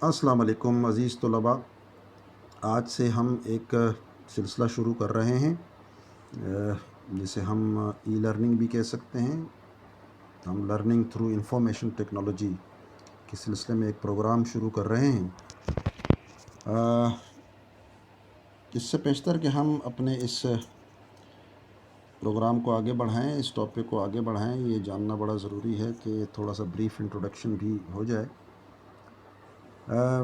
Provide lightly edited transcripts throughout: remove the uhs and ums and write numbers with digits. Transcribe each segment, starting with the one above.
السلام علیکم عزیز طلباء، آج سے ہم ایک سلسلہ شروع کر رہے ہیں جسے ہم ای لرننگ بھی کہہ سکتے ہیں۔ ہم لرننگ تھرو انفارمیشن ٹیکنالوجی کے سلسلے میں ایک پروگرام شروع کر رہے ہیں۔ اس سے پیشتر کہ ہم اپنے اس پروگرام کو آگے بڑھائیں، اس ٹاپک کو آگے بڑھائیں، یہ جاننا بڑا ضروری ہے کہ تھوڑا سا بریف انٹروڈکشن بھی ہو جائے۔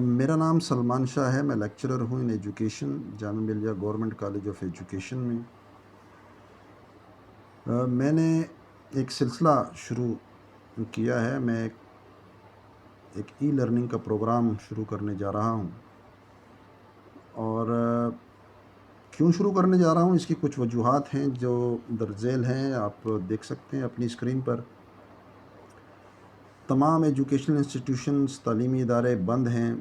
میرا نام سلمان شاہ ہے، میں لیکچرر ہوں ان education, Jamia Millia government college of education میں۔ میں نے ایک سلسلہ شروع کیا ہے، میں ایک ای لرننگ کا پروگرام شروع کرنے جا رہا ہوں، اور کیوں شروع کرنے جا رہا ہوں اس کی کچھ وجوہات ہیں جو درج ذیل ہیں، آپ دیکھ سکتے ہیں اپنی اسکرین پر۔ تمام ایجوکیشنل انسٹیٹیوشنز، تعلیمی ادارے بند ہیں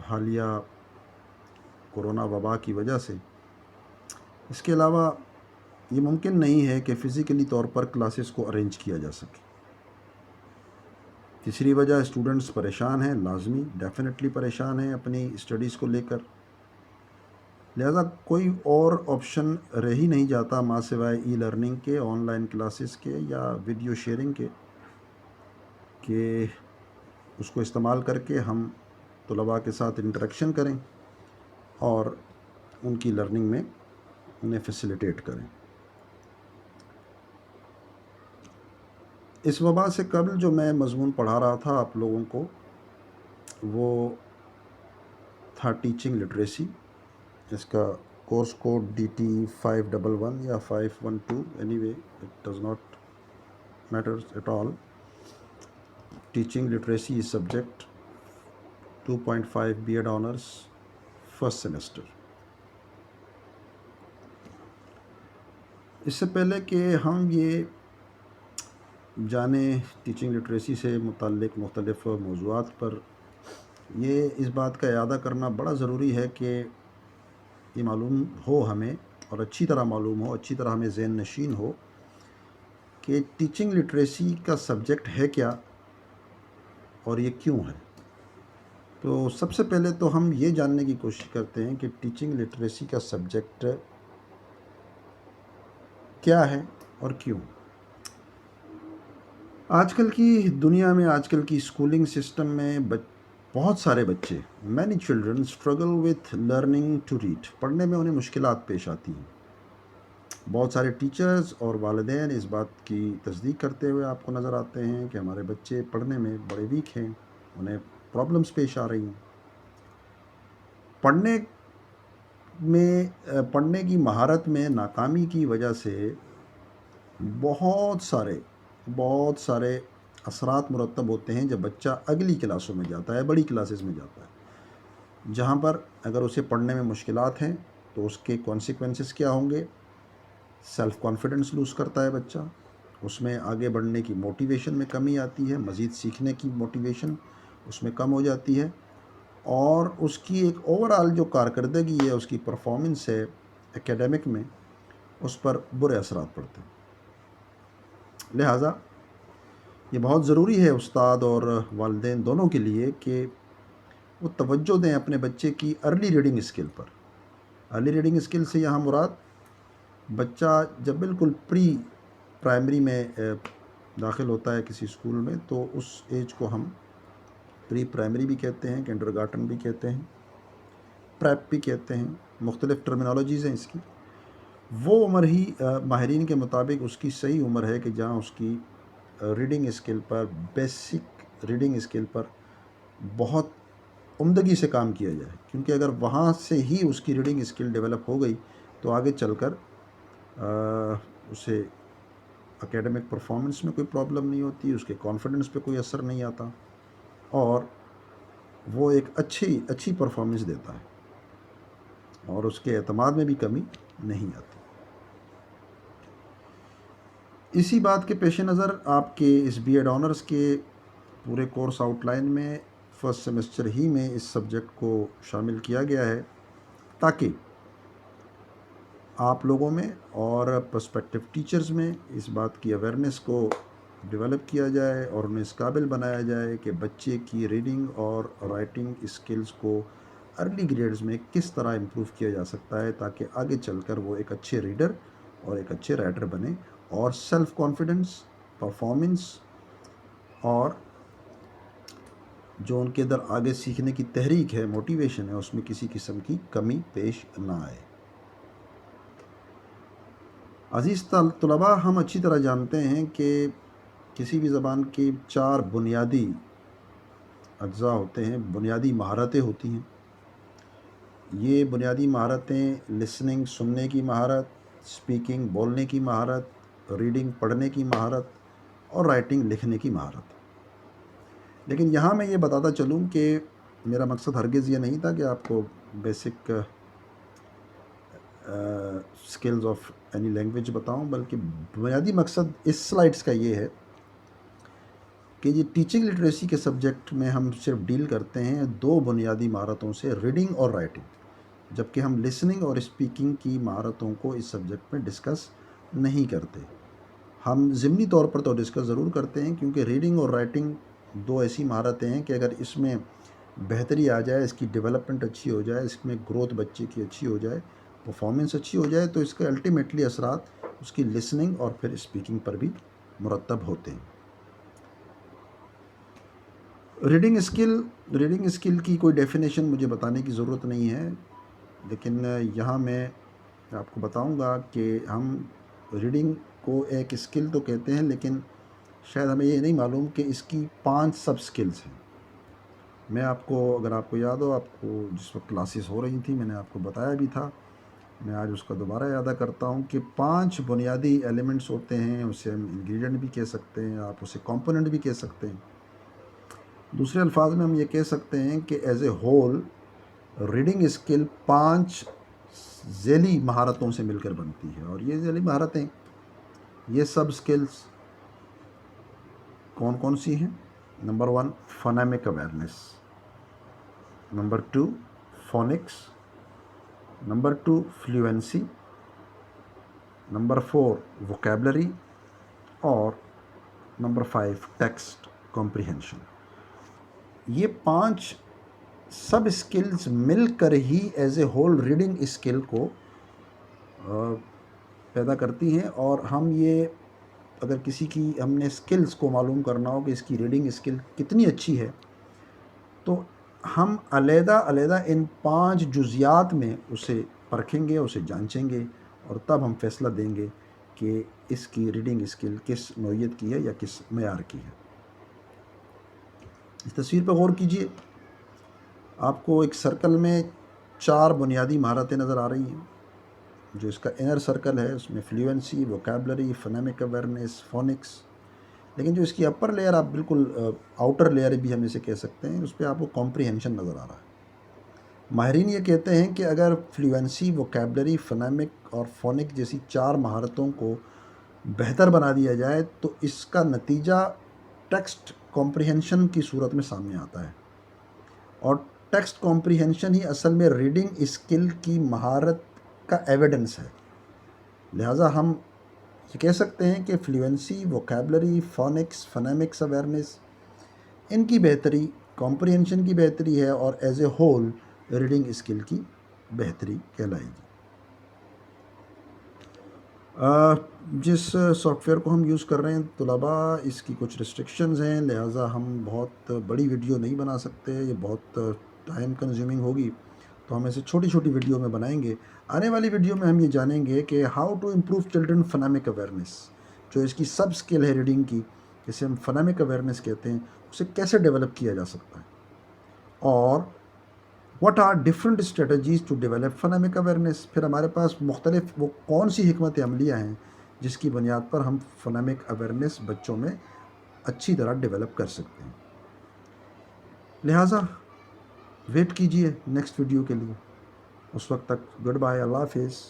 حالیہ کورونا وبا کی وجہ سے۔ اس کے علاوہ یہ ممکن نہیں ہے کہ فزیکلی طور پر کلاسز کو ارینج کیا جا سکے۔ تیسری وجہ، اسٹوڈنٹس پریشان ہیں، لازمی ڈیفینیٹلی پریشان ہیں اپنی اسٹڈیز کو لے کر، لہذا کوئی اور آپشن رہ ہی نہیں جاتا ماں سوائے ای لرننگ کے، آن لائن کلاسز کے یا ویڈیو شیئرنگ کے، کہ اس کو استعمال کر کے ہم طلباء کے ساتھ انٹریکشن کریں اور ان کی لرننگ میں انہیں فیسیلیٹیٹ کریں۔ اس وبا سے قبل جو میں مضمون پڑھا رہا تھا آپ لوگوں کو، وہ تھا ٹیچنگ لٹریسی۔ اس کا کورس کوڈ DT 511 یا 512، any way it does not matters at all. Teaching literacy subject 2.5 B.Ed honours first semester. اس سے پہلے کہ ہم یہ جانیں ٹیچنگ لٹریسی سے متعلق مختلف موضوعات پر، یہ اس بات کا اعادہ کرنا بڑا ضروری ہے کہ یہ معلوم ہو ہمیں، اور اچھی طرح معلوم ہو، اچھی طرح ہمیں ذہن نشین ہو کہ ٹیچنگ لٹریسی کا سبجیکٹ ہے کیا اور یہ کیوں ہے۔ تو سب سے پہلے تو ہم یہ جاننے کی کوشش کرتے ہیں کہ ٹیچنگ لٹریسی کا سبجیکٹ کیا ہے اور کیوں۔ آج کل کی دنیا میں، آج کل کی اسکولنگ سسٹم میں بہت سارے بچے، many children struggle with learning to read, پڑھنے میں انہیں مشکلات پیش آتی ہیں۔ بہت سارے ٹیچرز اور والدین اس بات کی تصدیق کرتے ہوئے آپ کو نظر آتے ہیں کہ ہمارے بچے پڑھنے میں بڑے ویک ہیں، انہیں پرابلمس پیش آ رہی ہیں۔ پڑھنے کی مہارت میں ناکامی کی وجہ سے بہت سارے اثرات مرتب ہوتے ہیں جب بچہ اگلی کلاسوں میں جاتا ہے، بڑی کلاسز میں جاتا ہے، جہاں پر اگر اسے پڑھنے میں مشکلات ہیں تو اس کے کانسیکوینسز کیا ہوں گے۔ سیلف کانفیڈنس لوز کرتا ہے بچہ، اس میں آگے بڑھنے کی موٹیویشن میں کمی آتی ہے، مزید سیکھنے کی موٹیویشن اس میں کم ہو جاتی ہے، اور اس کی ایک اوور آل جو کارکردگی ہے، اس کی پرفارمنس ہے ایکیڈمک میں، اس پر برے اثرات پڑتے ہیں۔ لہٰذا یہ بہت ضروری ہے استاد اور والدین دونوں کے لیے کہ وہ توجہ دیں اپنے بچے کی ارلی ریڈنگ اسکل پر۔ ارلی ریڈنگ اسکل سے یہاں مراد بچہ جب بالکل پری پرائمری میں داخل ہوتا ہے کسی اسکول میں، تو اس ایج کو ہم پری پرائمری بھی کہتے ہیں، کنڈر گارٹن بھی کہتے ہیں، پریپ بھی کہتے ہیں، مختلف ٹرمینالوجیز ہیں اس کی۔ وہ عمر ہی ماہرین کے مطابق اس کی صحیح عمر ہے کہ جہاں اس کی ریڈنگ اسکل پر، بیسک ریڈنگ اسکل پر بہت عمدگی سے کام کیا جائے، کیونکہ اگر وہاں سے ہی اس کی ریڈنگ اسکل ڈیولپ ہو گئی تو آگے چل کر اسے اکیڈمک پرفارمنس میں کوئی پرابلم نہیں ہوتی، اس کے کانفیڈنس پہ کوئی اثر نہیں آتا، اور وہ ایک اچھی پرفارمنس دیتا ہے، اور اس کے اعتماد میں بھی کمی نہیں آتی۔ اسی بات کے پیش نظر آپ کے اس B.Ed آنرس کے پورے کورس آؤٹ لائن میں فرسٹ سیمسٹر ہی میں اس سبجیکٹ کو شامل کیا گیا ہے، تاکہ آپ لوگوں میں اور پرسپیکٹیو ٹیچرز میں اس بات کی اویئرنیس کو ڈیولپ کیا جائے اور انہیں اس قابل بنایا جائے کہ بچے کی ریڈنگ اور رائٹنگ اسکلز کو ارلی گریڈز میں کس طرح امپروو کیا جا سکتا ہے تاکہ آگے چل کر وہ ایک اچھے ریڈر اور ایک اچھے رائٹر بنے اور سیلف کانفیڈنس، پرفارمنس اور جو ان کے اندر آگے سیکھنے کی تحریک ہے، موٹیویشن ہے، اس میں کسی قسم کی کمی پیش نہ آئے۔ عزیز طلباء، ہم اچھی طرح جانتے ہیں کہ کسی بھی زبان کی 4 بنیادی اجزاء ہوتے ہیں، بنیادی مہارتیں ہوتی ہیں۔ یہ بنیادی مہارتیں لسننگ سننے کی مہارت، اسپیکنگ بولنے کی مہارت، ریڈنگ پڑھنے کی مہارت اور رائٹنگ لکھنے کی مہارت۔ لیکن یہاں میں یہ بتاتا چلوں کہ میرا مقصد ہرگز یہ نہیں تھا کہ آپ کو basic skills of any language بتاؤں، بلکہ بنیادی مقصد اس سلائڈس کا یہ ہے کہ یہ ٹیچنگ لٹریسی کے سبجیکٹ میں ہم صرف ڈیل کرتے ہیں 2 بنیادی مہارتوں سے، ریڈنگ اور رائٹنگ، جبکہ ہم لسننگ اور اسپیکنگ کی مہارتوں کو اس سبجیکٹ میں ڈسکس نہیں کرتے۔ ہم ضمنی طور پر تو ڈسکس ضرور کرتے ہیں، کیونکہ ریڈنگ اور رائٹنگ 2 ایسی مہارتیں ہیں کہ اگر اس میں بہتری آ جائے، اس کی ڈیولپمنٹ اچھی ہو جائے، اس میں گروتھ بچے کی اچھی ہو جائے، پرفارمنس اچھی ہو جائے، تو اس کے الٹیمیٹلی اثرات اس کی لسننگ اور پھر اسپیکنگ پر بھی مرتب ہوتے ہیں۔ ریڈنگ اسکل کی کوئی ڈیفینیشن مجھے بتانے کی ضرورت نہیں ہے، لیکن یہاں میں آپ کو بتاؤں گا کہ ہم ریڈنگ کو ایک اسکل تو کہتے ہیں، لیکن شاید ہمیں یہ نہیں معلوم کہ اس کی 5 سب اسکلز ہیں۔ میں آپ کو، اگر آپ کو یاد ہو، آپ کو جس وقت کلاسز ہو رہی تھیں میں نے آپ کو بتایا بھی تھا، میں آج اس کا دوبارہ یادہ کرتا ہوں کہ 5 بنیادی ایلیمنٹس ہوتے ہیں۔ اسے ہم انگریڈینٹ بھی کہہ سکتے ہیں، آپ اسے کمپوننٹ بھی کہہ سکتے ہیں۔ دوسرے الفاظ میں ہم یہ کہہ سکتے ہیں کہ as a whole reading skill 5 ذیلی مہارتوں سے مل کر بنتی ہے، اور یہ ذیلی مہارتیں، یہ سب اسکلز کون کون سی ہیں؟ Number 1 phonemic awareness, number 2 phonics, number 2 fluency, number 4 vocabulary, اور نمبر 5 ٹیکسٹ کمپریہنشن۔ یہ 5 سب اسکلز مل کر ہی as a whole reading skill کو پیدا کرتی ہیں، اور ہم یہ اگر کسی کی ہم نے اسکلز کو معلوم کرنا ہو کہ اس کی ریڈنگ اسکل کتنی اچھی ہے، تو ہم علیحدہ علیحدہ ان 5 جزیات میں اسے پرکھیں گے، اسے جانچیں گے، اور تب ہم فیصلہ دیں گے کہ اس کی ریڈنگ اسکل کس نوعیت کی ہے یا کس معیار کی ہے۔ اس تصویر پہ غور کیجئے، آپ کو ایک سرکل میں 4 بنیادی مہارتیں نظر آ رہی ہیں۔ جو اس کا انر سرکل ہے اس میں فلوئنسی، ووکیبلری، فونیمک اویئرنیس، فونکس، لیکن جو اس کی اپر لیئر، آپ بالکل آؤٹر لیئر بھی ہم اسے کہہ سکتے ہیں، اس پہ آپ کو کمپریہنشن نظر آ رہا ہے۔ ماہرین یہ کہتے ہیں کہ اگر فلوئنسی، ووکیبلری، فونیمک اور فونک جیسی 4 مہارتوں کو بہتر بنا دیا جائے تو اس کا نتیجہ ٹیکسٹ کمپریہنشن کی صورت میں سامنے آتا ہے، اور ٹیکسٹ کمپریہنشن ہی اصل میں ریڈنگ اسکل کی مہارت کا ایویڈنس ہے۔ لہٰذا ہم یہ کہہ سکتے ہیں کہ فلوئنسی، ووکیبلری، فونکس، فونیمکس اویئرنیس، ان کی بہتری کمپریہنشن کی بہتری ہے، اور as a whole reading skill کی بہتری کہلائے گی۔ جس سافٹ ویئر کو ہم یوز کر رہے ہیں طلباء، اس کی کچھ ریسٹرکشنز ہیں، لہٰذا ہم بہت بڑی ویڈیو نہیں بنا سکتے، یہ بہت ٹائم کنزیومنگ ہوگی، تو ہم اسے چھوٹی چھوٹی ویڈیو میں بنائیں گے۔ آنے والی ویڈیو میں ہم یہ جانیں گے کہ how to improve children phonemic awareness, جو اس کی سب اسکل ہے ریڈنگ کی، جسے ہم فونیمک اویئرنیس کہتے ہیں، اسے کیسے ڈیولپ کیا جا سکتا ہے، اور what are different strategies to develop phonemic awareness۔ پھر ہمارے پاس مختلف وہ کون سی حکمت عملیاں ہیں جس کی بنیاد پر ہم فونیمک اویئرنیس بچوں میں اچھی طرح ڈیولپ کر سکتے ہیں۔ لہٰذا ویٹ کیجئے نیکسٹ ویڈیو کے لیے، اس وقت تک گڈ بائے، اللہ حافظ۔